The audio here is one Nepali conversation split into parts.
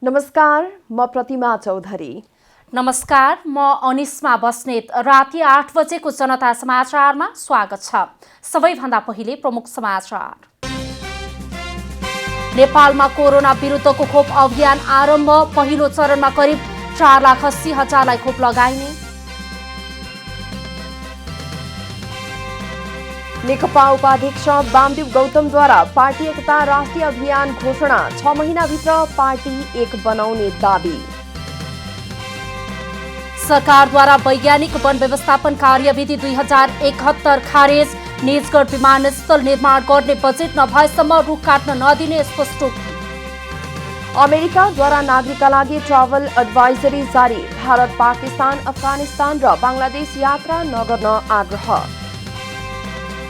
नमस्कार, म प्रतिमा चौधरी। नमस्कार, म अनिस्मा बस्नेत। राति 8 बजेको जनता समाचारमा स्वागत छ। सबैभन्दा पहिले प्रमुख समाचार। नेपालमा कोरोना विरुद्धको खोप अभियान आरम्भ। पहिलो चरणमा करिब 4,80,000लाई खोप लगाइने। नेकपा उपाध्यक्ष वामदेव गौतमद्वारा पार्टी एकता राष्ट्रिय अभियान घोषणा। 6 महिनाभित्र पार्टी एक बनाउने दाबी। सरकारद्वारा वैज्ञानिक वन व्यवस्थापन कार्यविधि 2071 खारेज। निजगढ विमानस्थल निर्माण गर्ने बजेट नभएसम्म रुख काट्न नदिने स्पष्टोक्ति। अमेरिकाद्वारा नागरिकका लागि ट्राभल एडभाइजरी जारी। भारत, पाकिस्तान, अफगानिस्तान र बङ्गलादेश यात्रा नगर्न आग्रह।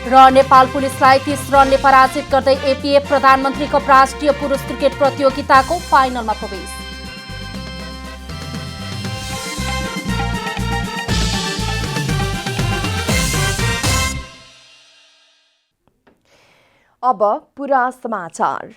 र नेपाल पुलिसलाई 30 रनले पराजित गर्दै एपीएफ प्रधानमन्त्री कप राष्ट्रिय पुरुष क्रिकेट प्रतियोगिताको फाइनलमा प्रवेश। अब पूरा समाचार।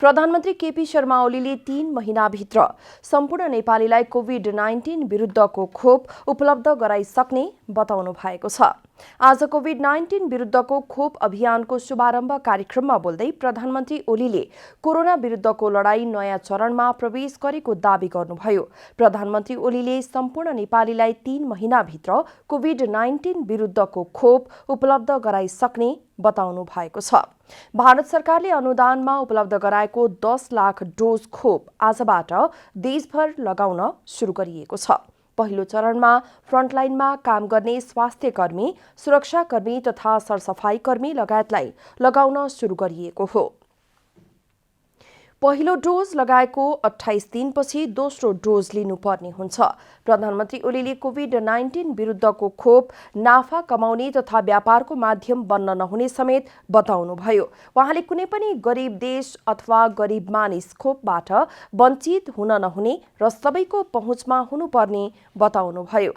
प्रधानमन्त्री केपी शर्मा ओलीले 3 महिनाभित्र सम्पूर्ण नेपालीलाई कोभिड-19 विरुद्धको खोप उपलब्ध गराइसक्ने बताउनु भएको छ। आज कोभिड-19 विरुद्धको खोप अभियानको शुभारम्भ कार्यक्रममा बोल्दै प्रधानमन्त्री ओलीले कोरोना विरुद्धको लडाईँ नयाँ चरणमा प्रवेश गरेको दावी गर्नुभयो। प्रधानमन्त्री ओलीले सम्पूर्ण नेपालीलाई 3 महिनाभित्र कोभिड-19 विरुद्धको खोप उपलब्ध गराइसक्ने बताउनु भएको छ। भारत सरकारले अनुदानमा उपलब्ध गराएको 10 लाख डोज खोप आजबाट देशभर लगाउन सुरु गरिएको छ। पहिलो चरणमा फ्रन्टलाइनमा काम गर्ने स्वास्थ्य कर्मी, सुरक्षाकर्मी तथा सरसफाई कर्मी लगायतलाई लगाउन सुरु गरिएको हो। पहिलो डोज लगाएको 28 दिनपछि दोस्रो डोज लिनुपर्ने हुन्छ। प्रधानमन्त्री ओलीले कोभिड-19 विरुद्धको खोप नाफा कमाउने तथा व्यापारको माध्यम बन्न नहुने समेत बताउनुभयो। उहाँले कुनै पनि गरिब देश अथवा गरिब मानिस खोपबाट वञ्चित हुन नहुने र सबैको पहुँचमा हुनुपर्ने बताउनुभयो।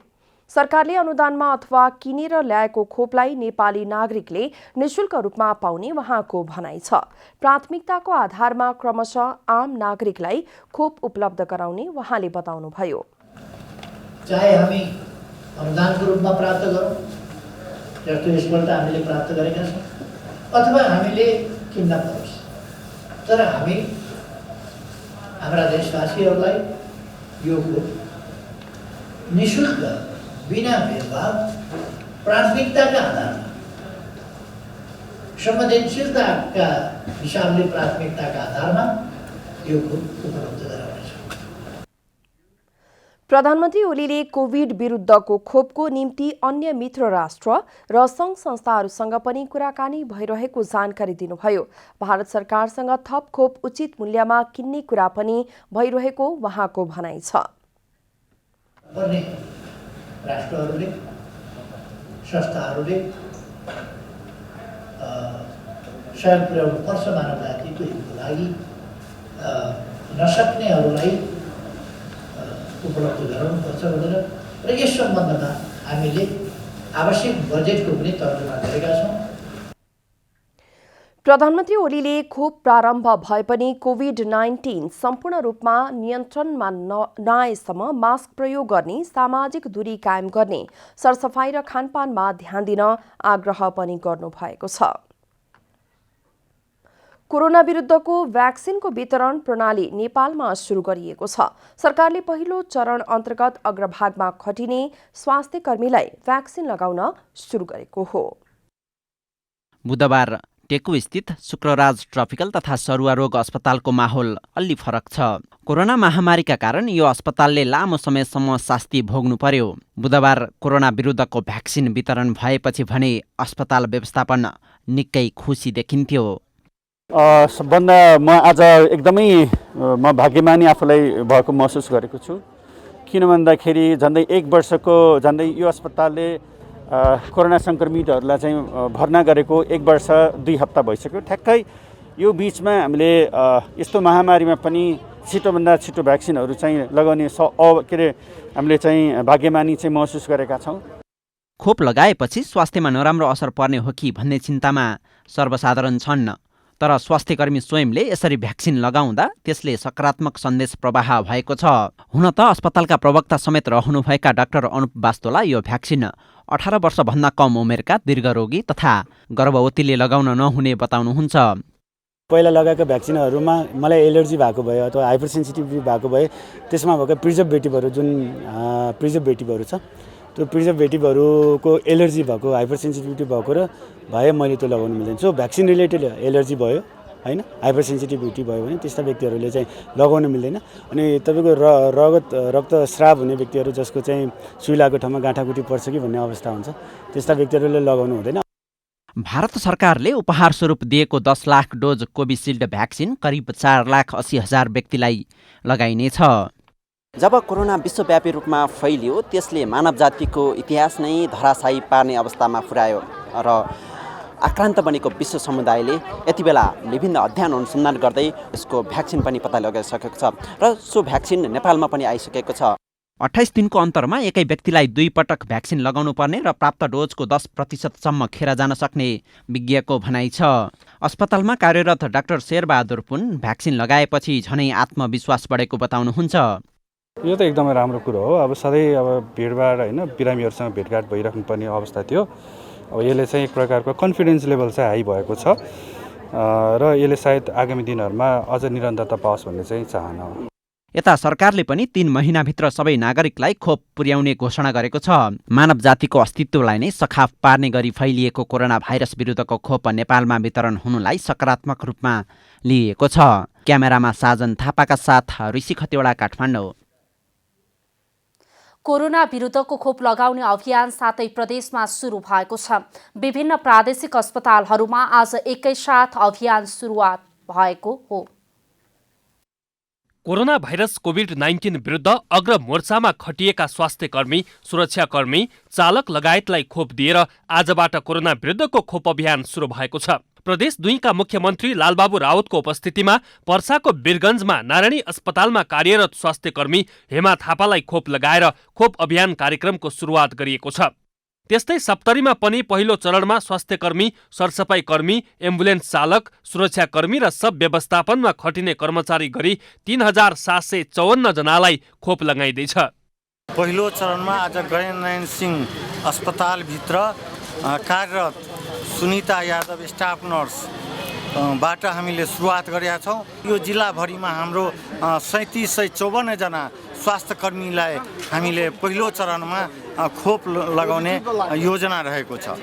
सरकारले अनुदानमा अथवा किनेर ल्याएको खोपलाई नेपाली नागरिकले निशुल्क रूपमा पाउने उहाँको भनाइ छ। प्राथमिकताको आधारमा क्रमशः आम नागरिकलाई खोप उपलब्ध गराउने उहाँले बताउनुभयो। चाहे हामी अनुदानको रूपमा प्राप्त गरौँ, जस्तो यसपल्ट हामीले प्राप्त गरेका छौँ, अथवा हामीले किन्न परोस्, तर हामी हाम्रा देशवासीहरूलाई यो खोप निशुल्क बिना भेदभाव प्राथमिकताका आधारमा संवेदनशीलताका हिसाबले प्राथमिकताका आधारमा यो खोप उपलब्ध गराउनेछ। प्रधानमन्त्री ओलीले कोभिड विरुद्धको खोपको निम्ति अन्य मित्र राष्ट्र र सङ्घ संस्थाहरूसँग पनि कुराकानी भइरहेको जानकारी दिनुभयो। भारत सरकारसँग थप खोप उचित मूल्यमा किन्ने कुरा पनि भइरहेको उहाँको भनाइ छ। राष्ट्रहरूले, संस्थाहरूले सहयोग पुर्याउनु पर्छ मानव जातिको हितको लागि। नसक्नेहरूलाई उपलब्ध गराउनुपर्छ भनेर र यस सम्बन्धमा हामीले आवश्यक बजेटको पनि तर्जुमा गरेका छौँ। प्रधानमन्त्री ओलीले खोप प्रारम्भ भए पनि कोभिड-19 सम्पूर्ण रूपमा नियन्त्रणमा नआएसम्म मास्क प्रयोग गर्ने, सामाजिक दूरी कायम गर्ने, सरसफाई र खानपानमा ध्यान दिन आग्रह पनि गर्नुभएको छ। कोरोना विरुद्धको भ्याक्सिनको वितरण प्रणाली नेपालमा सुरु गरिएको छ। सरकारले पहिलो चरण अन्तर्गत अग्रभागमा खटिने स्वास्थ्य कर्मीलाई भ्याक्सिन लगाउन सुरु गरेको हो। बुधबार टेकु स्थित शुक्रराज ट्रपिकल तथा सरुवा रोग अस्पतालको माहौल अलि फरक छ। कोरोना महामारीका कारण यो अस्पतालले लामो समयसम्म शास्ति भोग्नु पर्यो। बुधबार कोरोना विरुद्धको भ्याक्सिन वितरण भएपछि भने अस्पताल व्यवस्थापन निकै खुसी देखिन्थ्यो। सबभन्दा म आज एकदमै भाग्यमानी आफूलाई भएको महसुस गरेको छु। किन भन्दाखेरि झन्डै 1 वर्षको झन्डै यो अस्पतालले कोरोना सङ्क्रमितहरूलाई चाहिँ भर्ना गरेको 1 वर्ष 2 हप्ता भइसक्यो। ठ्याक्कै यो बिचमा हामीले यस्तो महामारीमा पनि छिटोभन्दा छिटो भ्याक्सिनहरू चाहिँ लगाउने हामीले चाहिँ भाग्यमानी चाहिँ महसुस गरेका छौँ। खोप लगाएपछि स्वास्थ्यमा नराम्रो असर पर्ने हो कि भन्ने चिन्तामा सर्वसाधारण छन्। तर स्वास्थ्यकर्मी स्वयंले यसरी भ्याक्सिन लगाउँदा त्यसले सकारात्मक सन्देश प्रवाह भएको छ। हुन त अस्पतालका प्रवक्ता समेत रहनुभएका डाक्टर अनुप वास्तोला यो भ्याक्सिन 18 वर्षभन्दा कम उमेरका दीर्घरोगी तथा गर्भवतीले लगाउन नहुने बताउनुहुन्छ। पहिला लगाएका भ्याक्सिनहरूमा मलाई एलर्जी भएको भयो अथवा हाइपर सेन्सिटिभिटी भएको भए त्यसमा भएका प्रिजर्भेटिभहरू जुन प्रिजर्भेटिभहरू छ त्यो प्रिजर्भेटिभहरूको एलर्जी भएको हाइपर सेन्सिटिभिटी भएको र भए मैले त्यो लगाउनु मिल्दैन। सो भ्याक्सिन रिलेटेड एलर्जी भयो हैन, हाइपर सेन्सिटिभिटी भयो भने त्यस्ता व्यक्तिहरूले चाहिँ लगाउन मिल्दैन। अनि तपाईँको रक्तस्राव हुने व्यक्तिहरू जसको चाहिँ सुई लागेको ठाउँमा गाँठागुठी पर्छ कि भन्ने अवस्था हुन्छ त्यस्ता व्यक्तिहरूले लगाउनु हुँदैन। भारत सरकारले उपहार स्वरूप दिएको 10 लाख डोज कोभिसिल्ड भ्याक्सिन करिब 4,80,000 व्यक्तिलाई लगाइनेछ। जब कोरोना विश्वव्यापी रूपमा फैलियो त्यसले मानव जातिको इतिहास नै धराशायी पार्ने अवस्थामा पुर्यायो र आक्रान्त बनेको विश्व समुदायले यति बेला विभिन्न अध्ययन अनुसन्धान गर्दै यसको भ्याक्सिन पनि पत्ता लगाइसकेको छ र सो भ्याक्सिन नेपालमा पनि आइसकेको छ। 28 दिनको अन्तरमा एकै व्यक्तिलाई 2 पटक भ्याक्सिन लगाउनु पर्ने र प्राप्त डोजको 10% खेर जान सक्ने विज्ञको भनाइ छ। अस्पतालमा कार्यरत डाक्टर शेरबहादुर पुन भ्याक्सिन लगाएपछि झनै आत्मविश्वास बढेको बताउनुहुन्छ। यो त एकदमै राम्रो कुरो हो। अब सधैँ भिडभाड होइन बिरामीहरूसँग भेटघाट भइराख्नु पर्ने अवस्था थियो। अब यसले चाहिँ एक प्रकारको कन्फिडेन्स लेभल चाहिँ हाई भएको छ र यसले सायद आगामी दिनहरूमा अझ निरन्तरता पाओस् भन्ने चाहिँ चाहना हो। यता सरकारले पनि 3 महिनाभित्र सबै नागरिकलाई खोप पुर्याउने घोषणा गरेको छ। मानव जातिको अस्तित्वलाई नै सखाफ पार्ने गरी फैलिएको कोरोना भाइरस विरुद्धको खोप नेपालमा वितरण हुनुलाई सकारात्मक रूपमा लिएको छ। क्यामेरामा साजन थापाका साथ ऋषि खतिवडा, काठमाडौँ। कोरोना विरुद्धको खोप लगाउने अभियान 7 प्रदेशमा सुरु भएको छ। विभिन्न प्रादेशिक अस्पतालहरूमा आज एकैसाथ अभियान सुरुवात भएको हो। कोरोना भाइरस कोभिड-19 विरुद्ध अग्र मोर्चामा खटिएका स्वास्थ्यकर्मी, सुरक्षाकर्मी, चालक लगायतलाई खोप दिएर आजबाट कोरोना विरुद्धको खोप अभियान सुरु भएको छ। प्रदेश 2 का मुख्यमन्त्री लालबाबु राउतको उपस्थितिमा पर्साको वीरगञ्जमा नारायणी अस्पतालमा कार्यरत स्वास्थ्यकर्मी हेमा थापालाई खोप लगाएर खोप अभियान कार्यक्रमको सुरुवात गरिएको छ। त्यस्तै सप्तरीमा पनि पहिलो चरणमा स्वास्थ्यकर्मी, सरसफाई कर्मी, एम्बुलेन्स चालक, सुरक्षाकर्मी र सब व्यवस्थापनमा खटिने कर्मचारी गरी 3,754 जनालाई खोप लगाइँदैछ। पहिलो चरणमा आज गणेन्द्र सिंह अस्पतालभित्र कार्यरत सुनिता यादव स्टाफ नर्स बाट हामीले सुरुवात गरेका छौँ। यो जिल्लाभरिमा हाम्रो 3754 जना स्वास्थ्यकर्मीलाई हामीले पहिलो चरणमा खोप लगाउने योजना रहेको छ।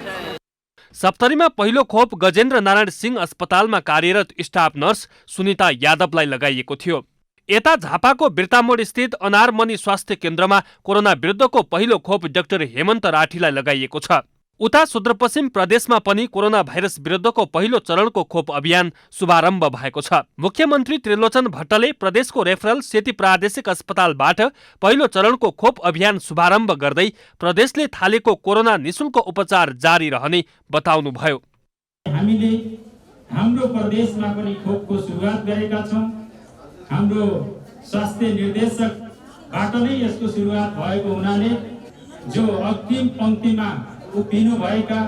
सप्तरीमा पहिलो खोप गजेन्द्र नारायण सिंह अस्पतालमा कार्यरत स्टाफ नर्स सुनिता यादवलाई लगाइएको थियो। यता झापाको बिर्तामोड स्थित अनारमणि स्वास्थ्य केन्द्रमा कोरोना विरुद्धको पहिलो खोप डाक्टर हेमन्त राठीलाई लगाइएको छ। उता सुदूरपश्चिम प्रदेशमा पनि कोरोना भाइरस विरुद्धको पहिलो चरणको खोप अभियान शुभारम्भ भएको छ। मुख्यमन्त्री त्रिलोचन भट्टले प्रदेशको रेफरल सेती प्रादेशिक अस्पतालबाट पहिलो चरणको खोप अभियान शुभारम्भ गर्दै प्रदेशले थालेको कोरोना निशुल्क उपचार जारी रहने बताउनुभयो। हामीले हाम्रो प्रदेशमा पनि खोपको सुरुवात गरेका छौँ। हाम्रो स्वास्थ्य निर्देशकबाट नै यसको सुरुवात भएको हुनाले जो अग्रिम पंक्तिमा उभिनु भएका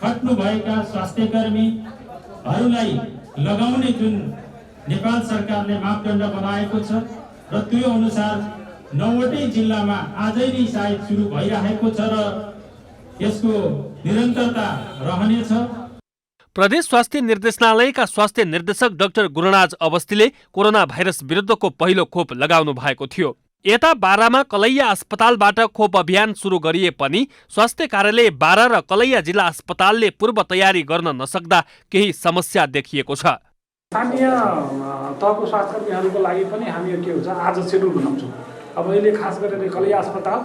खट्नु भएका स्वास्थ्यकर्मीहरूलाई लगाउने जुन नेपाल सरकारले मापदण्ड बनाएको छ र त्यो अनुसार 9वटै जिल्लामा आजै नै सायद सुरु भइरहेको छ र यसको निरन्तरता रहनेछ। प्रदेश स्वास्थ्य निर्देशनालयका स्वास्थ्य निर्देशक डाक्टर गुरुराज अवस्थीले कोरोना भाइरस विरुद्धको पहिलो खोप लगाउनु भएको थियो। यता बारामा कलैया अस्पतालबाट खोप अभियान सुरु गरिए पनि स्वास्थ्य कार्यालय बारा र कलैया जिल्ला अस्पतालले पूर्व तयारी गर्न नसक्दा केही समस्या देखिएको छ। स्थानीय तहको स्वास्थ्यकर्मीहरूको लागि पनि हामी के हुन्छ आज सेड्युल बनाउँछौँ। अब अहिले खास गरेर कलैया अस्पताल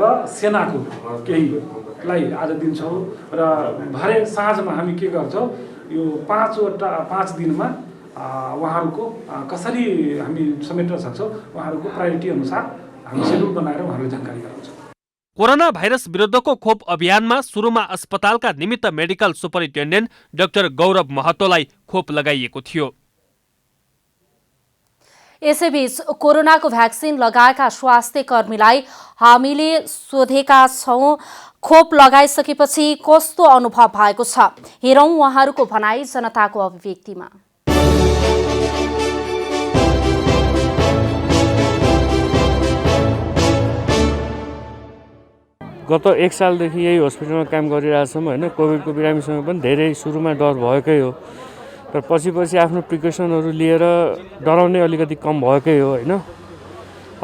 र सेनाको केहीलाई आज दिन्छौँ र भरे साँझमा हामी के गर्छौँ यो 5 दिनमा उहाँहरूको कसरी हामी समेट्न सक्छौँ उहाँहरूको प्रायोरिटी अनुसार हामी सेड्युल बनाएर उहाँहरूको जानकारी गराउँछौँ। कोरोना भाइरस विरुद्धको खोप अभियानमा सुरुमा अस्पतालका निमित्त मेडिकल सुपरिन्टेन्डेन्ट डाक्टर गौरव महतोलाई खोप लगाइएको थियो। यसैबीच कोरोनाको भ्याक्सिन लगाएका स्वास्थ्य कर्मीलाई हामीले सोधेका छौं खोप लगाइसकेपछि कस्तो अनुभव भएको छ। हेरौं उहाँहरूको भनाई जनताको अभिव्यक्तिमा। गत 1 सालदेखि यही हस्पिटलमा काम गरिरहेछौँ होइन। कोभिडको बिरामीसँग पनि धेरै सुरुमा डर भएकै हो, तर पछि आफ्नो प्रिकसनहरू लिएर डराउने अलिकति कम भएकै हो होइन।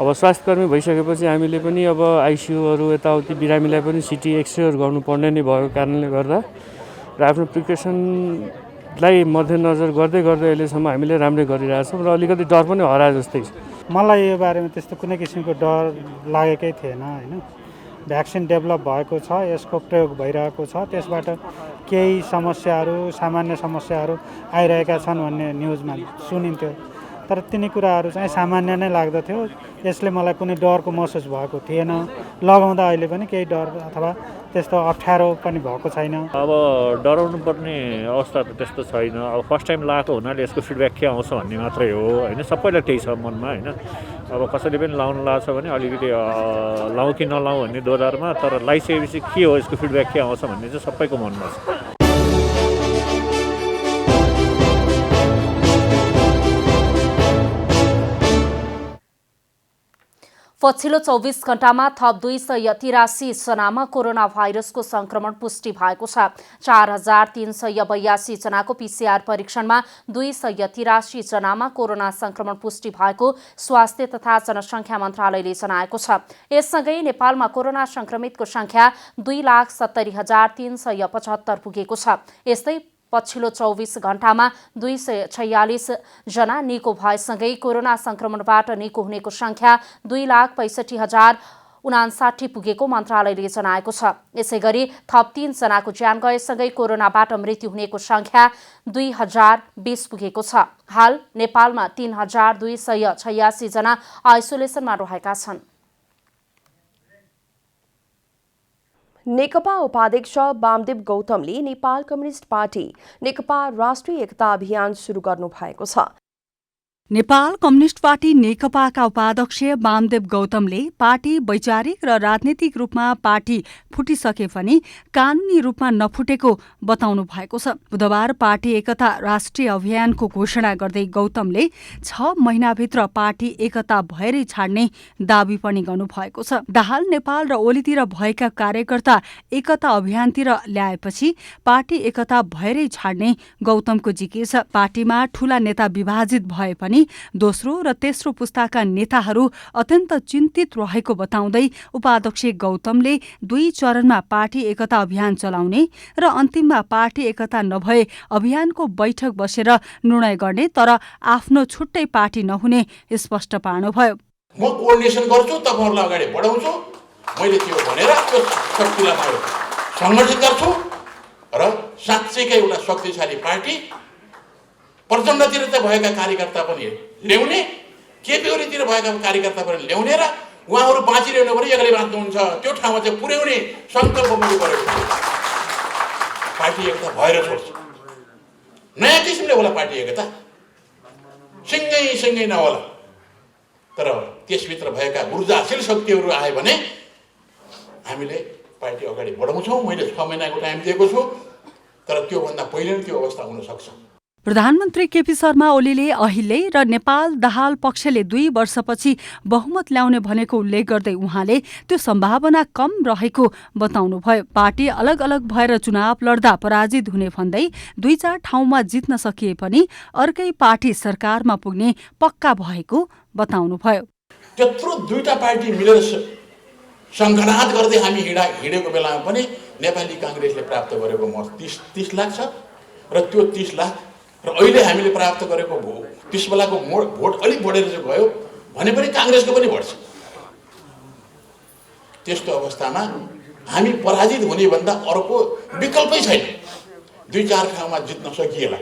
अब स्वास्थ्यकर्मी भइसकेपछि हामीले पनि अब आइसियुहरू यताउति बिरामीलाई पनि सिटी एक्सरेहरू गर्नुपर्ने नै भएको कारणले गर्दा र आफ्नो प्रिकसनलाई मध्यनजर गर्दै अहिलेसम्म हामीले राम्रै गरिरहेछौँ र अलिकति डर पनि हराए जस्तै छ। मलाई यो बारेमा त्यस्तो कुनै किसिमको डर लागेकै थिएन होइन। भ्याक्सिन डेभलप भएको छ, यसको प्रयोग भइरहेको छ, त्यसबाट केही समस्याहरू सामान्य समस्याहरू आइरहेका छन् भन्ने न्युजमा सुनिन्थ्यो, तर तिनी कुराहरू चाहिँ सामान्य नै लाग्दथ्यो। यसले मलाई कुनै डरको महसुस भएको थिएन। लगाउँदा अहिले पनि केही डर अथवा त्यस्तो अप्ठ्यारो पनि भएको छैन। अब डराउनु पर्ने अवस्था त त्यस्तो छैन। अब फर्स्ट टाइम लगाएको हुनाले यसको फिडब्याक के आउँछ भन्ने मात्रै हो होइन। सबैलाई त्यही छ मनमा होइन। अब कसैले पनि लाउनु लाग्छ भने अलिकति लाउँ कि नलाउँ भन्ने दोधारमा, तर लगाइसकेपछि के हो यसको फिडब्याक के आउँछ भन्ने चाहिँ सबैको मनमा छ। पछिल्लो 24 घण्टामा थप 283 जनामा कोरोना भाइरसको संक्रमण पुष्टि भएको छ। 4382 जनाको पीसीआर परीक्षणमा 283 जनामा कोरोना संक्रमण पुष्टि भएको स्वास्थ्य तथा जनसङ्ख्या मन्त्रालयले जनाएको छ। यससँगै नेपालमा कोरोना संक्रमितको संख्या 2,70,375 पुगेको छ। यस्तै पछिल्लो 24 घण्टामा 246 जना निको भएसँगै कोरोना संक्रमणबाट निको हुनेको संख्या 2,65,059 पुगेको मन्त्रालयले जनाएको छ। यसैगरी थप 3 जनाको ज्यान गएसँगै कोरोनाबाट मृत्यु हुनेको संख्या 2020 पुगेको छ। हाल नेपालमा 3,286 जना आइसोलेसनमा रहेका छन्। नेकपा उपाध्यक्ष वामदेव गौतमले नेपाल कम्युनिस्ट पार्टी नेकपा राष्ट्रिय एकता अभियान सुरु गर्नु भएको छ। नेपाल कम्युनिस्ट पार्टी नेकपाका उपाध्यक्ष वामदेव गौतमले पार्टी वैचारिक र राजनीतिक रूपमा पार्टी फुटिसके पनि कानूनी रूपमा नफुटेको बताउनु भएको छ। बुधबार पार्टी एकता राष्ट्रिय अभियानको घोषणा गर्दै गौतमले 6 महिनाभित्र पार्टी एकता भएरै छाड्ने दावी पनि गर्नुभएको छ। दाहाल नेपाल र ओलीतिर भएका कार्यकर्ता एकता अभियानतिर ल्याएपछि पार्टी एकता भएरै छाड्ने गौतमको जिकिर छ। पार्टीमा ठूला नेता विभाजित भए पनि दोस्रो र तेस्रो पुस्ताका नेताहरू अत्यन्त चिन्तित रहेको बताउँदै उपाध्यक्ष गौतमले 2 चरणमा पार्टी एकता अभियान चलाउने र अन्तिममा पार्टी एकता नभए अभियानको बैठक बसेर निर्णय गर्ने तर आफ्नो छुट्टै पार्टी नहुने स्पष्ट पार्नुभयो। म कोअर्डिनेसन गर्छु, तपाईहरुलाई अगाडि बढाउँछु, मैले त्यो भनेर त्यो शक्तिलाई म संगठित गर्छु र साँच्चैकै एउटा शक्तिशाली पार्टी प्रचण्डतिर चाहिँ भएका कार्यकर्ता पनि ल्याउने, केपी ओलीतिर भएका कार्यकर्ता पनि ल्याउने र उहाँहरू बाँचिरहनु भने एक्लै बाँच्नुहुन्छ त्यो ठाउँमा चाहिँ पुर्याउने सङ्कल्प मैले गरेको छु। पार्टी एकता भएर छोड्छ। नयाँ किसिमले होला पार्टी एकता, सँगै नहोला, तर त्यसभित्र भएका ऊर्जाशील शक्तिहरू आए भने हामीले पार्टी अगाडि बढाउँछौँ। मैले 6 महिनाको टाइम दिएको छु, तर त्योभन्दा पहिले नै त्यो अवस्था हुन सक्छ। प्रधानमन्त्री केपी शर्मा ओलीले अहिले र नेपाल दाहाल पक्षले 2 वर्षपछि बहुमत ल्याउने भनेको उल्लेख गर्दै उहाँले त्यो सम्भावना कम रहेको बताउनुभयो। पार्टी अलग अलग भएर चुनाव लड्दा पराजित हुने भन्दै 2-4 ठाउँमा जित्न सकिए पनि अर्कै पार्टी सरकारमा पुग्ने पक्का भएको बताउनुभयो। त्यत्रो 2टा पार्टी मिलेर संघनाद गर्दै हामी हिँडेको बेलामा पनि नेपाली कांग्रेसले प्राप्त गरेको मत 30 लाख छ र त्यो 30 लाख र अहिले हामीले प्राप्त गरेको त्यस बेलाको भोट अलिक बढेर चाहिँ गयो भने पनि कांग्रेसको पनि बढ्छ। त्यस्तो अवस्थामा हामी पराजित हुने भन्दा अर्को विकल्पै छैन। 2-4 ठाउँमा जित्न सकिएला।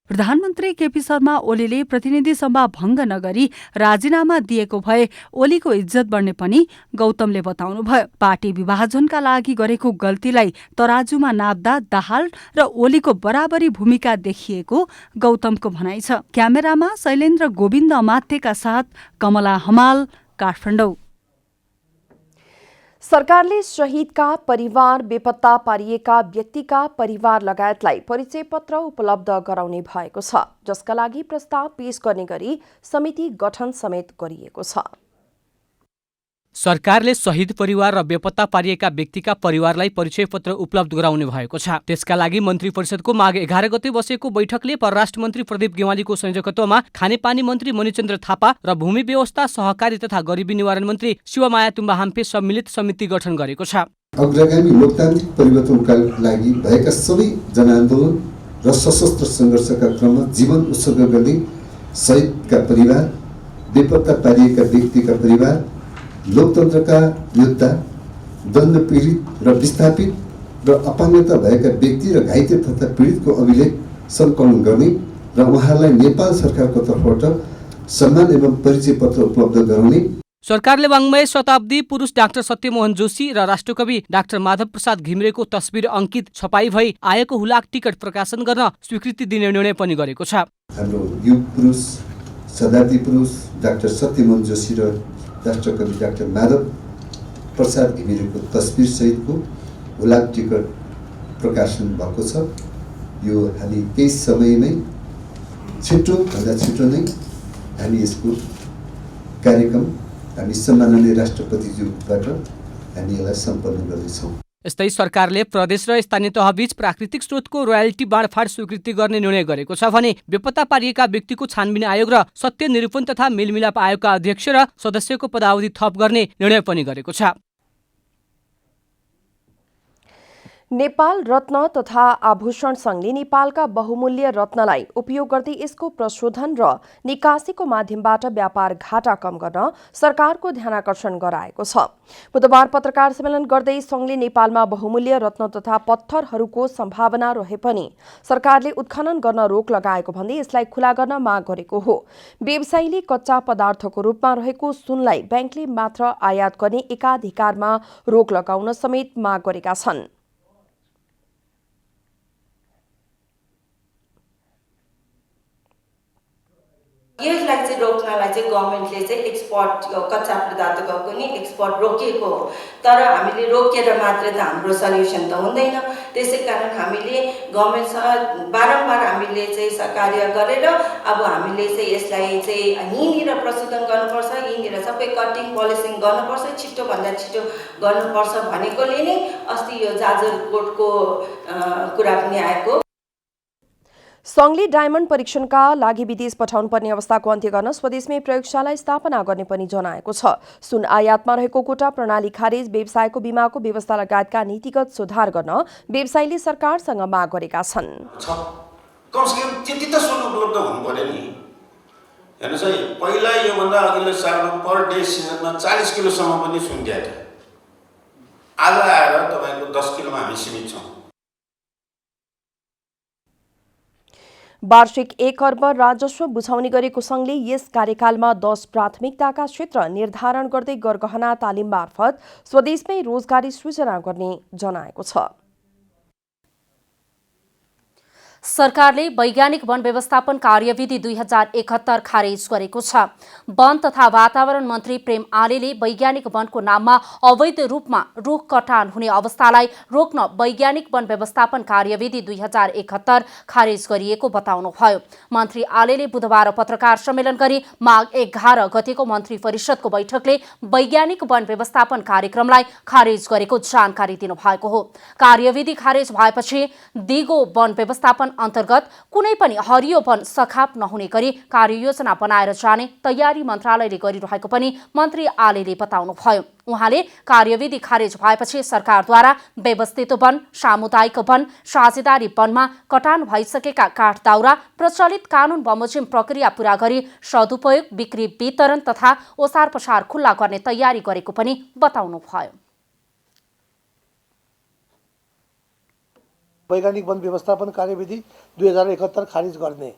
प्रधानमन्त्री केपी शर्मा ओलीले प्रतिनिधि सभा भङ्ग नगरी राजीनामा दिएको भए ओलीको इज्जत बढ्ने पनि गौतमले बताउनुभयो। पार्टी विभाजनका लागि गरेको गल्तीलाई तराजुमा नाप्दा दाहाल र ओलीको बराबरी भूमिका देखिएको गौतमको भनाइ छ। क्यामेरामा शैलेन्द्र गोविन्द अमात्यका साथ कमला हमाल, काठमाडौँ। सरकारले शहीदका परिवार, बेपत्ता पारिएका व्यक्तिका परिवार लगायतलाई परिचय पत्र उपलब्ध गराउने भएको छ, जसका लागि प्रस्ताव पेश गर्ने गरी समिति गठन समेत गरिएको छ। सरकारले शहीद परिवार र बेपत्ता पारिएका व्यक्तिका परिवारलाई परिचय पत्र उपलब्ध गराउने भएको छ। त्यसका लागि मन्त्री परिषदको माघ 11 गते बसेको बैठकले परराष्ट्र मन्त्री प्रदीप गेवालीको संयोजकत्वमा खानेपानी मन्त्री मणिचन्द्र थापा र भूमि व्यवस्था, सहकारी तथा गरिबी निवारण मन्त्री शिवमाया तुम्बा हाम्फे सम्मिलित समिति गठन गरेको छ। अग्रगामी लोकतान्त्रिक परिवर्तनका लागि भएका सबै जनआन्दोलन र सशस्त्र सङ्घर्षका क्रममा जीवन उत्सर्ग गर्ने शहीदका परिवार, बेपत्ता पारिएका व्यक्तिका परिवार, लोकतन्त्रका योद्धा, दण्ड पीडित र विस्थापित र अपाङ्गता भएका व्यक्ति र घाइते तथा पीडितको अभिलेख सङ्कलन गर्ने र उहाँहरूलाई नेपाल सरकारको तर्फबाट सम्मान एवं परिचय पत्र उपलब्ध गराउने। सरकारले वाङ्मय शताब्दी पुरुष डाक्टर सत्यमोहन जोशी र राष्ट्रकवि डाक्टर माधव प्रसाद घिमिरेको तस्बिर अङ्कित छपाई भई आएको हुलाक टिकट प्रकाशन गर्न स्वीकृति दिने निर्णय पनि गरेको छ। हाम्रो युग पुरुष, शताब्दी पुरुष डाक्टर सत्यमोहन जोशी र राष्ट्रकवि डाक्टर माधव प्रसाद घिमिरेको तस्बिर सहितको हुलाक टिकट प्रकाशन भएको छ। यो हामी केही समयमै छिटोभन्दा छिटो नै हामी यसको कार्यक्रम हामी सम्माननीय राष्ट्रपतिज्यूबाट हामी यसलाई सम्पन्न गर्नेछौँ। यस्तै सरकारले प्रदेश र स्थानीय तहबीच प्राकृतिक स्रोतको रोयल्टी बाँडफाँड स्वीकृति गर्ने निर्णय गरेको छ भने बेपत्ता पारिएका व्यक्तिको छानबिन आयोग र सत्य निरूपण तथा मेलमिलाप आयोगका अध्यक्ष र सदस्यको पदावधि थप गर्ने निर्णय पनि गरेको छ। नेपाल रत्न तथा आभूषण संघले नेपालका बहुमूल्य रत्नलाई उपयोग गर्दै यसको प्रशोधन र निकासीको माध्यमबाट व्यापार घाटा कम गर्न सरकारको ध्यानाकर्षण गराएको छ। बुधबार पत्रकार सम्मेलन गर्दै संघले नेपालमा बहुमूल्य रत्न तथा पत्थरहरूको सम्भावना रहे पनि सरकारले उत्खनन गर्न रोक लगाएको भन्दै यसलाई खुला गर्न माग गरेको हो। व्यवसायीले कच्चा पदार्थको रूपमा रहेको सुनलाई ब्याङ्कले मात्र आयात गर्ने एकाधिकारमा रोक लगाउन समेत माग गरेका छन्। यसलाई चाहिँ रोक्नलाई चाहिँ गभर्मेन्टले चाहिँ एक्सपोर्ट कच्चा पदार्थको पनि एक्सपोर्ट रोकेको हो। तर हामीले रोकेर मात्र त हाम्रो सल्युसन त हुँदैन। त्यसैकारण हामीले गभर्मेन्टसँग बारम्बार हामीले चाहिँ कार्य गरेर अब हामीले चाहिँ यसलाई चाहिँ यहीँनिर प्रशोधन गर्नुपर्छ, यहीँनिर सबै कटिङ पलिसिङ गर्नुपर्छ, छिटोभन्दा छिटो गर्नुपर्छ भनेकोले नै अस्ति यो जाजरकोटको कुरा पनि आएको। संघले डायमण्ड परीक्षणका लागि विदेश पठाउनु पर्ने अवस्थाको अन्त्य गर्न स्वदेशमै प्रयोगशाला स्थापना गर्ने पनि जनाएको छ। सुन आयातमा रहेको कोटा प्रणाली खारेज, व्यवसायको बीमाको व्यवस्था लगायतका नीतिगत सुधार गर्न व्यवसायीले सरकारसँग माग गरेका छन्। कमसेकम त्यति त सुन उपलब्ध हुनु पर्यो नि। हेर्नुहोस् है, पहिला योभन्दा अघिल्लो सालमा पर डे सिजनमा 40 किलोसम्म पनि सुन दिएको थियो। आज आएर तपाईँको 10 किलोमा हामी सीमित छौँ। वार्षिक 1 अर्ब राजस्व बुझाउने गरेको संघले यस कार्यकालमा 10 प्राथमिकताका क्षेत्र निर्धारण गर्दै गरगहना तालिम मार्फत स्वदेशमै रोजगारी सृजना गर्ने जनाएको छ। सरकारले वैज्ञानिक वन व्यवस्थापन कार्यविधि 2071 खारेज गरेको छ। वन तथा वातावरण मन्त्री प्रेम आलेले वैज्ञानिक वनको नाममा अवैध रूपमा रुख कटान हुने अवस्थालाई रोक्न वैज्ञानिक वन व्यवस्थापन कार्यविधि 2071 खारेज गरिएको बताउनुभयो। मन्त्री आलेले बुधबार पत्रकार सम्मेलन गरी माघ 11 गतेको मन्त्री परिषदको बैठकले वैज्ञानिक वन व्यवस्थापन कार्यक्रमलाई खारेज गरेको जानकारी दिनुभएको हो। कार्यविधि खारेज भएपछि दिगो वन व्यवस्थापन अन्तर्गत कुनै पनि हरियो वन सखाप नहुने गरी कार्ययोजना बनाएर जाने तयारी मन्त्रालयले गरिरहेको पनि मन्त्री आलेले बताउनुभयो। उहाँले कार्यविधि खारेज भएपछि सरकारद्वारा व्यवस्थित वन, सामुदायिक वन, साझेदारी वनमा कटान भइसकेका काठ दाउरा प्रचलित कानून बमोजिम प्रक्रिया पूरा गरी सदुपयोग, बिक्री, वितरण तथा ओसार पसार खुल्ला गर्ने तयारी गरेको पनि बताउनुभयो। वैज्ञानिक वन व्यवस्थापन कार्यविधि 2071 खारिज गर्ने,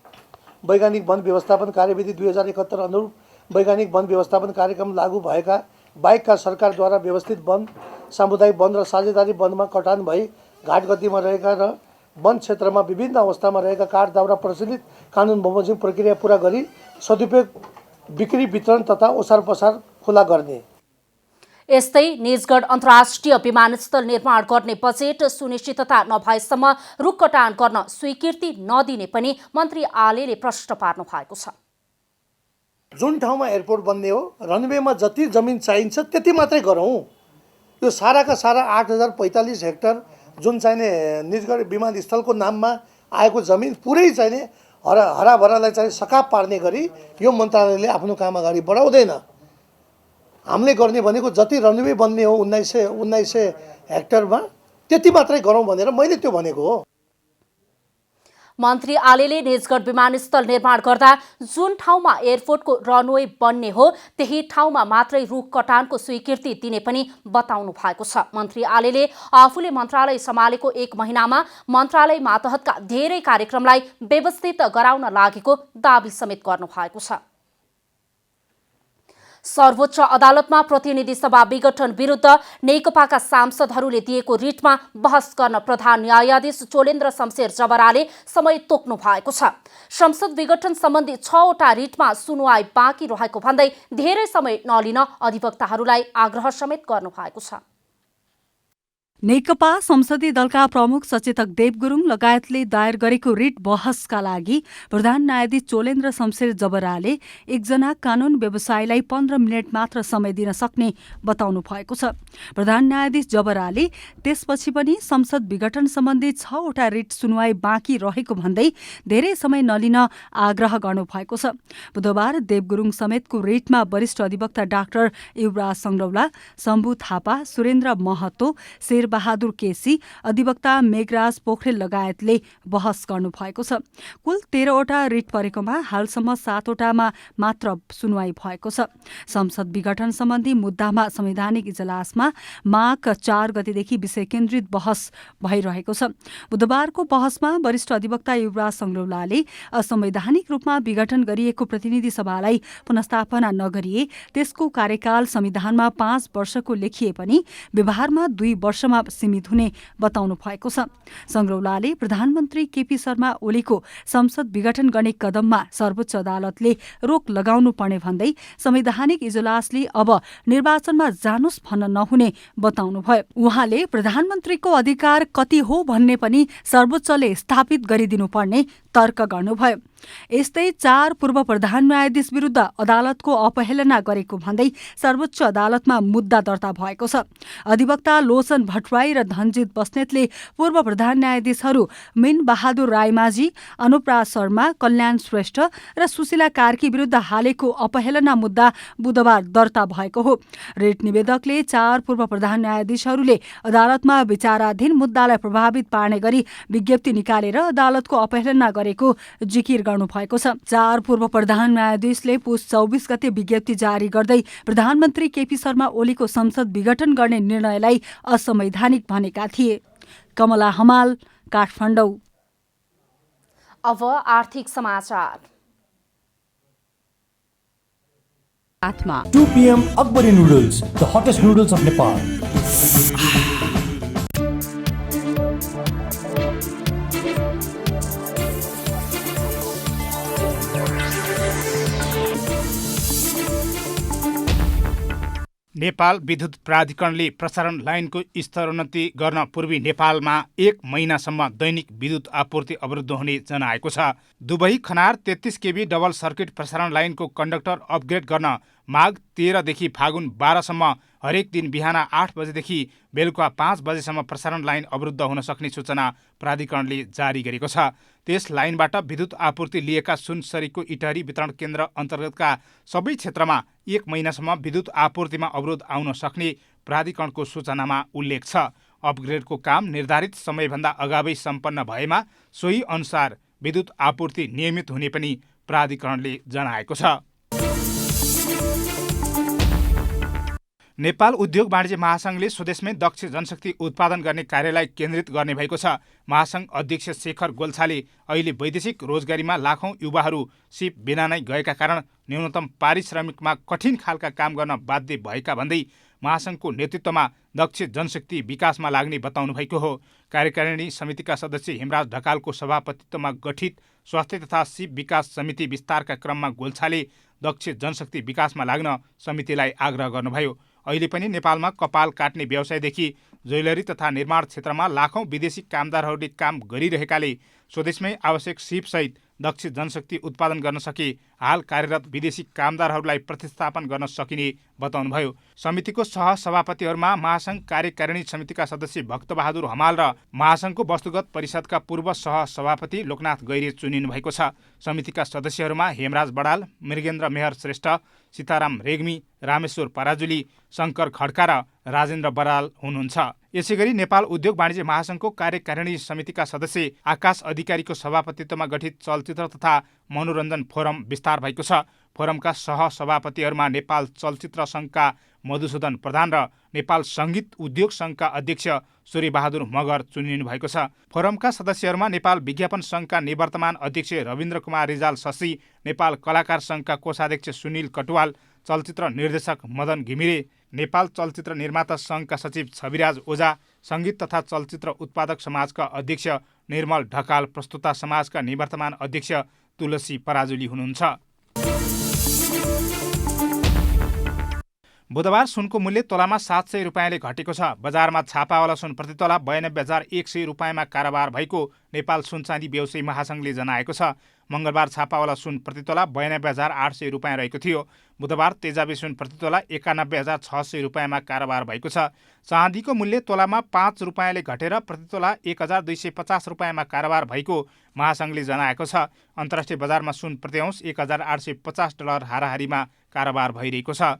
वैज्ञानिक वन व्यवस्थापन कार्यविधि 2071 अनुरूप वैज्ञानिक वन व्यवस्थापन कार्यक्रम लागू भएका बाहेकका सरकारद्वारा व्यवस्थित वन, सामुदायिक वन र साझेदारी वनमा कटान भई घाट गतिमा रहेका र वन क्षेत्रमा विभिन्न अवस्थामा रहेका काठ दाउरा प्रचलित कानुन बमोजिम प्रक्रिया पूरा गरी सदुपयोग, बिक्री, वितरण तथा ओसार पसार खुला गर्ने। यस्तै निजगढ अन्तर्राष्ट्रिय विमानस्थल निर्माण गर्ने बजेट सुनिश्चितता नभएसम्म रुख कटान गर्न स्वीकृति नदिने पनि मन्त्री आलेले प्रश्न पार्नु भएको छ। जुन ठाउँमा एयरपोर्ट बन्ने हो, रनवेमा जति जमिन चाहिन्छ त्यति मात्रै गरौँ। यो साराका सारा 8045 हेक्टर जुन चाहिने निजगढ विमानस्थलको नाममा आएको जमिन पुरै चाहिने हराभरालाई चाहिँ सकाप पार्ने गरी यो मन्त्रालयले आफ्नो काम अगाडि बढाउँदैन। हामीले गर्ने भनेको जति रनवे बन्ने हो 1900 हेक्टरमा त्यति मात्रै गरौँ भनेर मैले त्यो भनेको हो। मन्त्री आलेले निजगढ विमानस्थल निर्माण गर्दा जुन ठाउँमा एयरपोर्टको रनवे बन्ने हो त्यही ठाउँमा मात्रै रुख कटानको स्वीकृति दिने पनि बताउनु भएको छ। मन्त्री आलेले आफूले मन्त्रालय सम्हालेको 1 महिनामा मन्त्रालय मातहतका धेरै कार्यक्रमलाई व्यवस्थित गराउन लागेको दाबी समेत गर्नु भएको छ। सर्वोच्च अदालतमा प्रतिनिधि सभा विघटन विरुद्ध नेकपाका सांसदहरूले दिएको रिटमा बहस गर्न प्रधान न्यायाधीश चोलेन्द्र शमशेर जबराले समय तोक्नु भएको छ। संसद विघटन सम्बन्धी 6 वटा रिटमा सुनवाई बाँकी रहेको भन्दै धेरै समय नलिन अधिवक्ताहरूलाई आग्रह समेत गर्नु भएको छ। नेकपा संसदीय दलका प्रमुख सचेतक देव गुरुङ लगायतले दायर गरेको रिट बहसका लागि प्रधान न्यायाधीश चोलेन्द्र शमशेर जबराले एकजना कानून व्यवसायीलाई 15 मिनट मात्र समय दिन सक्ने बताउनु भएको छ। प्रधान न्यायाधीश जबराले त्यसपछि पनि संसद विघटन सम्बन्धी 6 वटा रिट सुनवाई बाँकी रहेको भन्दै धेरै समय नलिन आग्रह गर्नु भएको छ। बुधबार देव गुरुङ समेतको रिटमा वरिष्ठ अधिवक्ता डाक्टर युवराज संग्रौला, शम्भु थापा, सुरेन्द्र महतो, बहादुर केसी, अधिवक्ता मेघराज पोखरेल लगायतले बहस गर्नु भएको छ। कुल 13 वटा रिट परेकोमा हालसम्म 7 वटामा मात्र सुनवाई भएको छ। संसद विघटन सम्बन्धी मुद्दामा संवैधानिक इजलासमा माघ 4 गतेदेखि विषय केन्द्रित बहस भइरहेको छ। बुधबारको बहसमा वरिष्ठ अधिवक्ता युवराज संग्रौलाले असंवैधानिक रूपमा विघटन गरिएको प्रतिनिधि सभालाई पुनस्थापना नगरिए त्यसको कार्यकाल संविधानमा 5 वर्षको लेखिए पनि व्यवहारमा 2 वर्षमा सीमित हुने बताउनु भएको छ। संग्रौलाले प्रधानमन्त्री केपी शर्मा ओलीको संसद विघटन गर्ने कदममा सर्वोच्च अदालतले रोक लगाउनु पर्ने भन्दै संवैधानिक इजलासले अब निर्वाचनमा जानुस् भन्न नहुने बताउनुभयो। उहाँले प्रधानमन्त्रीको अधिकार कति हो भन्ने पनि सर्वोच्चले स्थापित गरिदिनुपर्ने तर्क गर्नुभयो। यस्तै 4 पूर्व प्रधान न्यायाधीश विरुद्ध अदालतको अपहेलना गरेको भन्दै सर्वोच्च अदालतमा मुद्दा दर्ता भएको छ। अधिवक्ता लोचन भट्टराई र धनजित बस्नेतले पूर्व प्रधान न्यायाधीशहरू मिन बहादुर रायमाझी, अनुप्रा शर्मा, कल्याण श्रेष्ठ र सुशीला कार्की विरुद्ध हालेको अपहेलना मुद्दा बुधबार दर्ता भएको हो। रिट निवेदकले 4 पूर्व प्रधान न्यायाधीशहरूले अदालतमा विचाराधीन मुद्दालाई प्रभावित पार्ने गरी विज्ञप्ति निकालेर अदालतको अपहेलना गरेको जिकिर गर्नु भएको छ। 4 पूर्व प्रधान न्यायाधीशले पुस 24 गते विज्ञप्ति जारी गर्दै प्रधानमन्त्री केपी शर्मा ओलीको संसद विघटन गर्ने निर्णयलाई असंवैधानिक भनेका थिए। कमला हमाल, काठमाडौँ। अब आर्थिक समाचार। 2 PM Akbari noodles, the hottest noodles of Nepal. Nepal विद्युत प्राधिकरणले प्रसारण लाइनको स्तरोन्नति गर्न पूर्वी नेपालमा 1 महिनासम्म दैनिक विद्युत आपूर्ति अवरुद्ध हुने जनाएको छ। दुबई खनार 33 केबी डबल सर्किट प्रसारण लाइनको कन्डक्टर अपग्रेड गर्न माघ 13 देखि फागुन 12 सम्म हरेक दिन बिहान 8 बजेदेखि बेलुका 5 बजेसम्म प्रसारण लाइन अवरुद्ध हुन सक्ने सूचना प्राधिकरणले जारी गरेको छ। त्यस लाइनबाट विद्युत आपूर्ति लिएका सुनसरीको इटहरी वितरण केन्द्र अन्तर्गतका सबै क्षेत्रमा 1 महिनासम्म विद्युत आपूर्तिमा अवरोध आउन सक्ने प्राधिकरणको सूचनामा उल्लेख छ। अपग्रेडको काम निर्धारित समयभन्दा अगावै सम्पन्न भएमा सोही अनुसार विद्युत आपूर्ति नियमित हुने पनि प्राधिकरणले जनाएको छ। नेपाल उद्योग वाणिज्य महासङ्घले स्वदेशमै दक्ष जनशक्ति उत्पादन गर्ने कार्यलाई केन्द्रित गर्ने भएको छ। महासङ्घ अध्यक्ष शेखर गोल्छाले अहिले वैदेशिक रोजगारीमा लाखौं युवाहरू सिप बिना नै गएका कारण न्यूनतम पारिश्रमिकमा कठिन खालका काम गर्न बाध्य भएका भन्दै महासङ्घको नेतृत्वमा दक्ष जनशक्ति विकासमा लाग्ने बताउनु भएको हो। कार्यकारिणी समितिका सदस्य हेमराज ढकालको सभापतित्वमा गठित स्वास्थ्य तथा सिप विकास समिति विस्तारका क्रममा गोल्छाले दक्ष जनशक्ति विकासमा लाग्न समितिलाई आग्रह गर्नुभयो। अहिले पनि नेपालमा कपाल काट्ने व्यवसायदेखि ज्वेलरी तथा निर्माण क्षेत्रमा लाखौं विदेशी कामदारहरूले काम गरिरहेकाले स्वदेशमै आवश्यक सिपसहित दक्ष जनशक्ति उत्पादन गर्न सके हाल कार्यरत विदेशी कामदारहरूलाई प्रतिस्थापन गर्न सकिने बताउनुभयो। समितिको सहसभापतिहरूमा महासङ्घ कार्यकारिणी समितिका सदस्य भक्तबहादुर हमाल र महासङ्घको वस्तुगत परिषदका पूर्व सहसभापति लोकनाथ गैरे चुनिनु भएको छ। समितिका सदस्यहरूमा हेमराज बडाल, मृगेन्द्र मेहर श्रेष्ठ, सीताराम रेग्मी, रामेश्वर पराजुली, शङ्कर खड्का र राजेन्द्र बराल हुनुहुन्छ। यसैगरी नेपाल उद्योग वाणिज्य महासङ्घको कार्यकारिणी समितिका सदस्य आकाश अधिकारीको सभापतित्वमा गठित चलचित्र तथा मनोरञ्जन फोरम विस्तार भएको छ। फोरमका सहसभापतिहरूमा नेपाल चलचित्र सङ्घका मधुसूदन प्रधान र नेपाल सङ्गीत उद्योग सङ्घका अध्यक्ष सूर्यबहादुर मगर चुनिनु भएको छ। फोरमका सदस्यहरूमा नेपाल विज्ञापन सङ्घका निवर्तमान अध्यक्ष रविन्द्र कुमार रिजाल शशी, नेपाल कलाकार सङ्घका कोषाध्यक्ष सुनिल कटुवाल, चलचित्र निर्देशक मदन घिमिरे, नेपाल चलचित्र निर्माता सङ्घका सचिव छविराज ओझा, सङ्गीत तथा चलचित्र उत्पादक समाजका अध्यक्ष निर्मल ढकाल, प्रस्तुता समाजका निवर्तमान अध्यक्ष तुलसी पराजुली हुनुहुन्छ। बुधबार सुनको मूल्य तोलामा 700 रुपियाँले घटेको छ। बजारमा छापावाला सुन प्रति तोला 92,100 रुपियाँमा कारोबार भएको नेपाल सुनचाँदी व्यवसायी महासङ्घले जनाएको छ। मङ्गलबार छापावाला सुन प्रति तोला 92,800 रुपियाँ रहेको थियो। बुधबार तेजाबी सुन प्रति तोला 91,600 रुपियाँमा कारोबार भएको छ। चाँदीको मूल्य तोलामा 5 रुपियाँले घटेर प्रति तोला 1,250 रुपियाँमा कारोबार भएको महासङ्घले जनाएको छ। अन्तर्राष्ट्रिय बजारमा सुन प्रति औँस $1,850 हाराहारीमा कारोबार भइरहेको छ।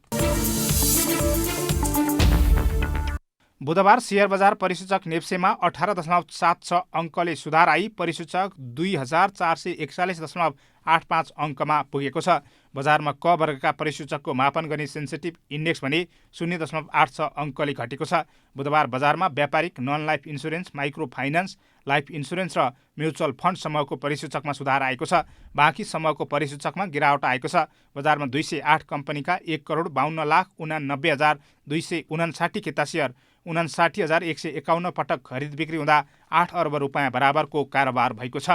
बुधबार शेयर बजार परिसूचक नेप्सेमा 18.76 अङ्कले सुधार आई परिसूचक 2441.85 अङ्कमा पुगेको छ। बजारमा क वर्गका परिसूचकको मापन गर्ने सेन्सिटिभ इन्डेक्स भने 0.86 अङ्कले घटेको छ। बुधबार बजारमा व्यापारिक, non life insurance, micro finance, life insurance र म्युचुअल फन्ड समूहको परिसूचकमा सुधार आएको छ। बाँकी समूहको परिसूचकमा गिरावट आएको छ। बजारमा 208 कम्पनीका 1,92,59,259 खेता सेयर 59,151 पटक खरिद बिक्री हुँदा 8 अर्ब रुपियाँ बराबरको कारोबार भएको छ।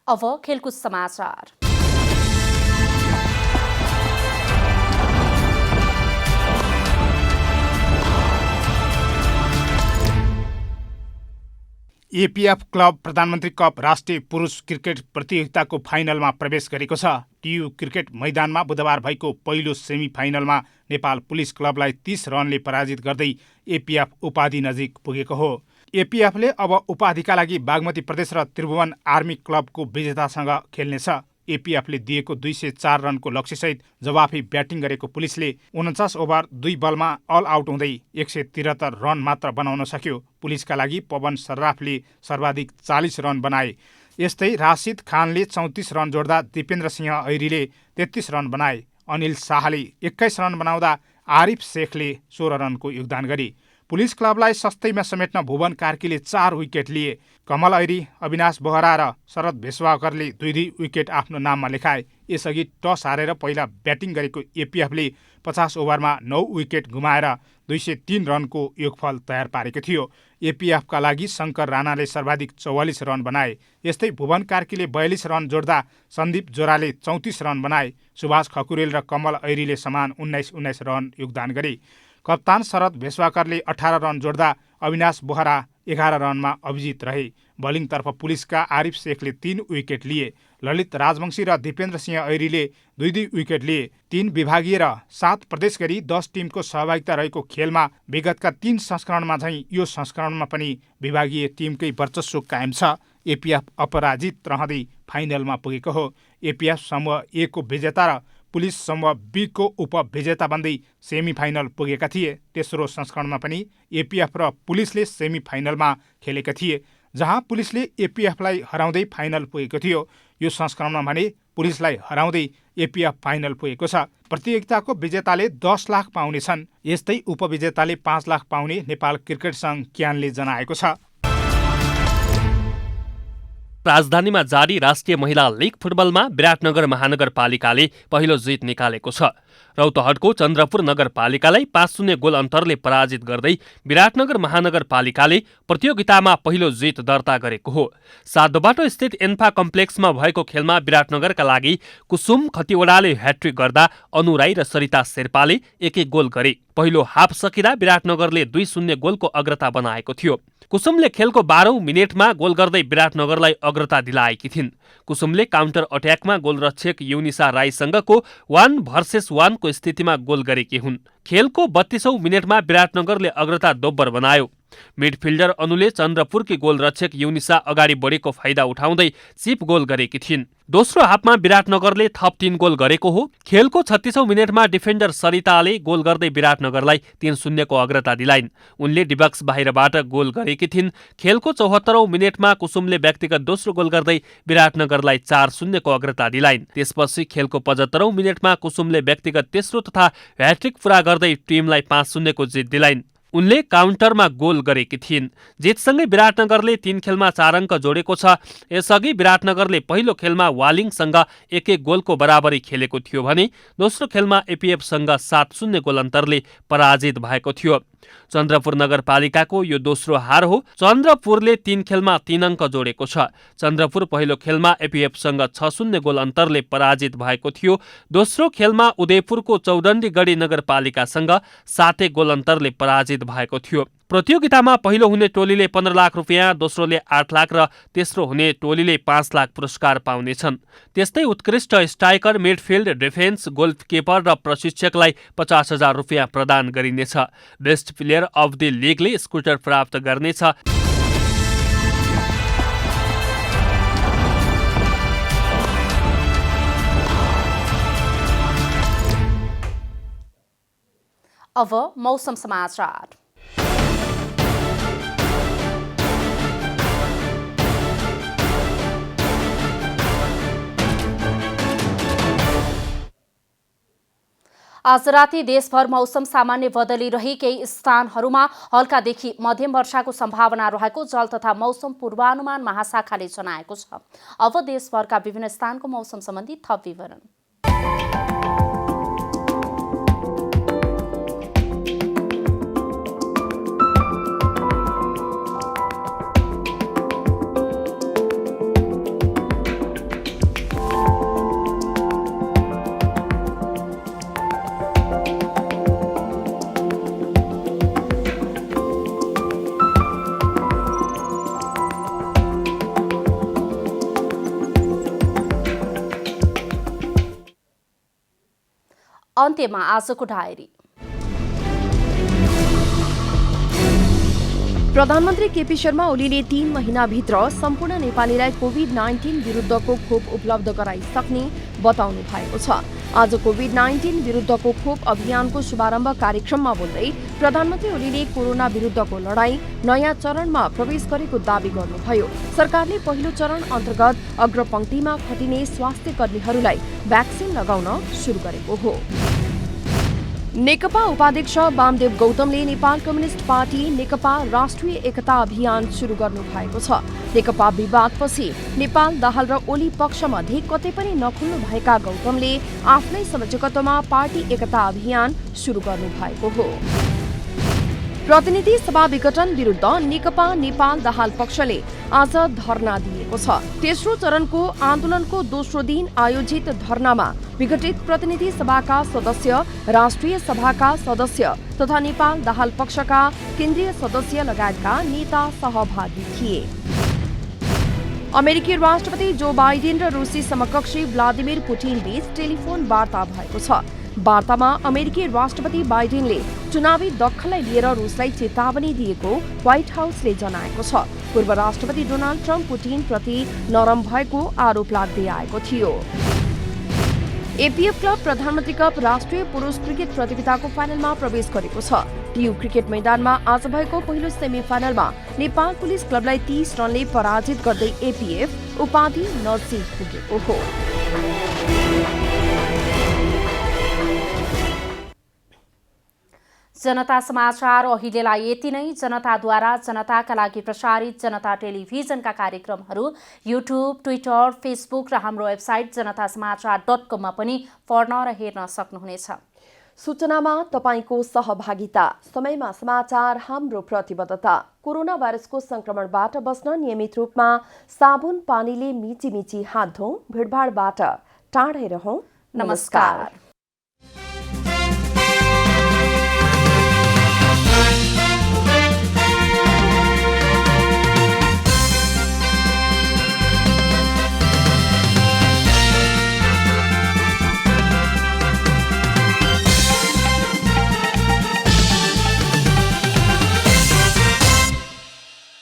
अब खेलकुद समाचार। एपीएफ क्लब प्रधानमन्त्री कप राष्ट्रिय पुरुष क्रिकेट प्रतियोगिताको फाइनलमा प्रवेश गरेको छ। टियु क्रिकेट मैदानमा बुधबार भएको पहिलो सेमी फाइनलमा नेपाल पुलिस क्लबलाई 30 रनले पराजित गर्दै एपीएफ उपाधि नजिक पुगेको हो। एपीएफले अब उपाधिका लागि बागमती प्रदेश र त्रिभुवन आर्मी क्लबको विजेतासँग खेल्नेछ। एपीएफले दिएको 204 रनको लक्ष्यसहित जवाफी ब्याटिङ गरेको पुलिसले 49 ओभर 2 बलमा अल आउट हुँदै 173 रन मात्र बनाउन सक्यो। पुलिसका लागि पवन सर्राफले सर्वाधिक 40 रन बनाए। यस्तै राशिद खानले 34 रन जोड्दा दिपेन्द्र सिंह ऐरीले 33 रन बनाए। अनिल शाहले 21 रन बनाउँदा आरिफ शेखले 16 रनको योगदान गरे। पुलिस क्लबलाई सस्तैमा समेट्न भुवन कार्कीले 4 विकेट लिए। कमल ऐरी, अविनाश बोहरा र शरद भेषवाकरले 2-2 विकेट आफ्नो नाममा लेखाए। यसअघि टस हारेर पहिला ब्याटिङ गरेको एपीएफले 50 ओभरमा 9 विकेट गुमाएर 203 रनको योगफल तयार पारेको थियो। एपीएफका लागि शङ्कर राणाले सर्वाधिक 44 रन बनाए। यस्तै भुवन कार्कीले 42 रन जोड्दा सन्दीप जोराले 34 रन बनाए। सुभाष खकुरेल र कमल ऐरीले समान 19-19 रन योगदान गरे। कप्तान शरद भेषवाकरले 18 रन जोड्दा अविनाश बोहरा 11 रनमा अभिजित रहे। बलिङतर्फ पुलिसका आरिफ शेखले 3 विकेट लिए। ललित राजवंशी र दिपेन्द्र सिंह ऐरीले 2-2 विकेट लिए। 3 विभागीय र 7 प्रदेश गरी 10 टिमको सहभागिता रहेको खेलमा विगतका 3 संस्करणमा झैँ यो संस्करणमा पनि विभागीय टिमकै वर्चस्व कायम छ। एपीएफ अपराजित रहँदै फाइनलमा पुगेको हो। एपीएफ समूह ए को विजेता र पुलिस समूह बीको उपविजेता बन्दै सेमी फाइनल पुगेका थिए। तेस्रो संस्करणमा पनि एपीएफ र पुलिसले सेमी फाइनलमा खेलेका थिए, जहाँ पुलिसले एपीएफलाई हराउँदै फाइनल पुगेको थियो। यो संस्करणमा भने पुलिसलाई हराउँदै एपीएफ फाइनल पुगेको छ। प्रतियोगिताको विजेताले 10 लाख पाउनेछन्। यस्तै उपविजेताले 5 लाख पाउने नेपाल क्रिकेट सङ्घ क्यानले जनाएको छ। राजधानीमा जारी राष्ट्रिय महिला लीग फुटबलमा विराटनगर महानगरपालिकाले पहिलो जित निकालेको छ। रौतहटको चन्द्रपुर नगरपालिकालाई 5-0 गोल अन्तरले पराजित गर्दै विराटनगर महानगरपालिकाले प्रतियोगितामा पहिलो जित दर्ता गरेको हो। साधोबाटो स्थित एन्फा कम्प्लेक्समा भएको खेलमा विराटनगरका लागि कुसुम खतिवडाले ह्याट्रिक गर्दा अनु राई र सरिता शेर्पाले एक गोल गरे। पहिलो हाफ सकिँदा विराटनगरले 2-0 गोलको अग्रता बनाएको थियो। कुसुमले खेलको 12औं मिनेटमा गोल गर्दै विराटनगरलाई अग्रता दिलाएकी थिइन्। कुसुमले काउन्टर अट्याकमा गोलरक्षक युनिसा राईसँगको 1 भर्सेस 1 को स्थितिमा गोल गरेकी हुन्। खेलको 32औं मिनेटमा विराटनगरले अग्रता दोब्बर बनायो। मिडफिल्डर अनुले चन्द्रपुरकी गोलरक्षक युनिसा अगाडि बढेको फाइदा उठाउँदै चिप गोल गरेकी थिइन्। दोस्रो हाफमा विराटनगरले थप 3 गोल गरेको हो। खेलको 36औं मिनेटमा डिफेन्डर सरिताले गोल गर्दै विराटनगरलाई 3-0 को अग्रता दिलाइन्। उनले डिबक्स बाहिरबाट गोल गरेकी थिइन्। खेलको 74औं मिनेटमा कुसुमले व्यक्तिगत दोस्रो गोल गर्दै विराटनगरलाई 4-0 को अग्रता दिलाइन्। त्यसपछि खेलको 75औं मिनेटमा कुसुमले व्यक्तिगत तेस्रो तथा ह्याट्रिक पूरा गर्दै टिमलाई 5-0 को जित दिलाइन्। उनले काउन्टरमा गोल गरेकी थिइन्। जितसँगै विराटनगरले 3 खेलमा 4 अङ्क जोडेको छ। यसअघि विराटनगरले पहिलो खेलमा वालिङसँग 1-1 गोलको बराबरी खेलेको थियो भने दोस्रो खेलमा एपीएफसँग 7-0 गोल अन्तरले पराजित भएको थियो। चन्द्रपुर नगरपालिकाको यो दोस्रो हार हो। चन्द्रपुरले 3 खेलमा 3 अङ्क जोडेको छ। चन्द्रपुर पहिलो खेलमा एपीएफसँग 6-0 गोल अन्तरले पराजित भएको थियो। दोस्रो खेलमा उदयपुरको चौडण्डीगढी नगरपालिकासँग 7 गोल अन्तरले पराजित भएको थियो। प्रतियोगितामा पहिलो हुने टोलीले 15 लाख रुपियाँ, दोस्रोले 8 लाख र तेस्रो हुने टोलीले 5 लाख पुरस्कार पाउनेछन्। त्यस्तै उत्कृष्ट स्ट्राइकर, मिडफिल्ड, डिफेन्स, गोलकिपर र प्रशिक्षकलाई 50,000 रुपियाँ प्रदान गरिनेछ। बेस्ट प्लेयर अफ द लिगले स्कुटर प्राप्त गर्नेछ। अब मौसम समाचार। आज राति देशभर मौसम सामान्य बदलिरही केही स्थानहरूमा हल्कादेखि मध्यम वर्षाको सम्भावना रहेको जल तथा मौसम पूर्वानुमान महाशाखाले जनाएको छ। अब देशभरका विभिन्न स्थानको मौसम सम्बन्धी थप विवरण। अन्त्यमा आजको डायरी। प्रधानमन्त्री केपी शर्मा ओलीले 3 महिनाभित्र सम्पूर्ण नेपालीलाई कोभिड-19 विरुद्धको खोप उपलब्ध गराइसक्ने बताउनु भएको छ। आज कोभिड-19 विरुद्धको खोप अभियानको शुभारम्भ कार्यक्रममा बोल्दै प्रधानमन्त्री ओलीले कोरोना विरुद्धको लडाईँ नयाँ चरणमा प्रवेश गरेको दावी गर्नुभयो। सरकारले पहिलो चरण अन्तर्गत अग्रपंक्तिमा खटिने स्वास्थ्य कर्मीहरूलाई भ्याक्सिन लगाउन सुरु गरेको हो। नेकपा उपाध्यक्ष वामदेव गौतमले नेपाल कम्युनिस्ट पार्टी नेकपा राष्ट्रिय एकता अभियान सुरु गर्नु भएको छ। नेकपा विवादपछि नेपाल दाहाल र ओली पक्षमध्ये कतै पनि नखुल्नु भएका गौतमले आफ्नै संयोजकत्वमा पार्टी एकता अभियान सुरु गर्नु भएको हो। प्रतिनिधि सभा विघटन विरुद्ध नेकपा नेपाल दाहाल पक्षले आज धरना दिएको छ। तेस्रो चरणको आन्दोलनको दोस्रो दिन आयोजित धरनामा विघटित प्रतिनिधि सभाका सदस्य, राष्ट्रिय सभाका सदस्य तथा नेपाल दाहाल पक्षका केन्द्रीय सदस्य लगायतका नेता सहभागी थिए। अमेरिकी राष्ट्रपति जो बाइडेन र रुसी समकक्षी भ्लादिमिर पुटिन बीच टेलिफोन वार्ता भएको छ। वार्तामा अमेरिकी राष्ट्रपति बाइडेनले चुनावी दखललाई लिएर रुसलाई चेतावनी दिएको व्हाइट हाउसले जनाएको छ। पूर्व राष्ट्रपति डोनाल्ड ट्रम्प पुटिन प्रति नरम भएको आरोप लाग्दै आएको थियो। एपीएफ क्लब प्रधानमन्त्री कप राष्ट्रिय पुरुष क्रिकेट प्रतियोगिताको फाइनलमा प्रवेश गरेको छ। टियु क्रिकेट मैदानमा आज भएको पहिलो सेमिफाइनलमा नेपाल पुलिस क्लबलाई 30 रनले पराजित गर्दै एपीएफ उपाधि नजिक पुगेको हो। जनता समाचार अहिलेलाई यति नै। जनताद्वारा जनताका लागि प्रसारित जनता टेलिभिजनका कार्यक्रमहरू युट्युब, ट्विटर, फेसबुक र हाम्रो वेबसाइट जनतासमाचार.com मा पनि पढ्न र हेर्न सक्नुहुनेछ। सूचनामा तपाईको सहभागिता, समयमा समाचार हाम्रो प्रतिबद्धता। कोरोना भाइरसको संक्रमणबाट बस्न नियमित रूपमा साबुन पानीले मिची हात धौं, भिडभाडबाट टाढै रहौं। नमस्कार।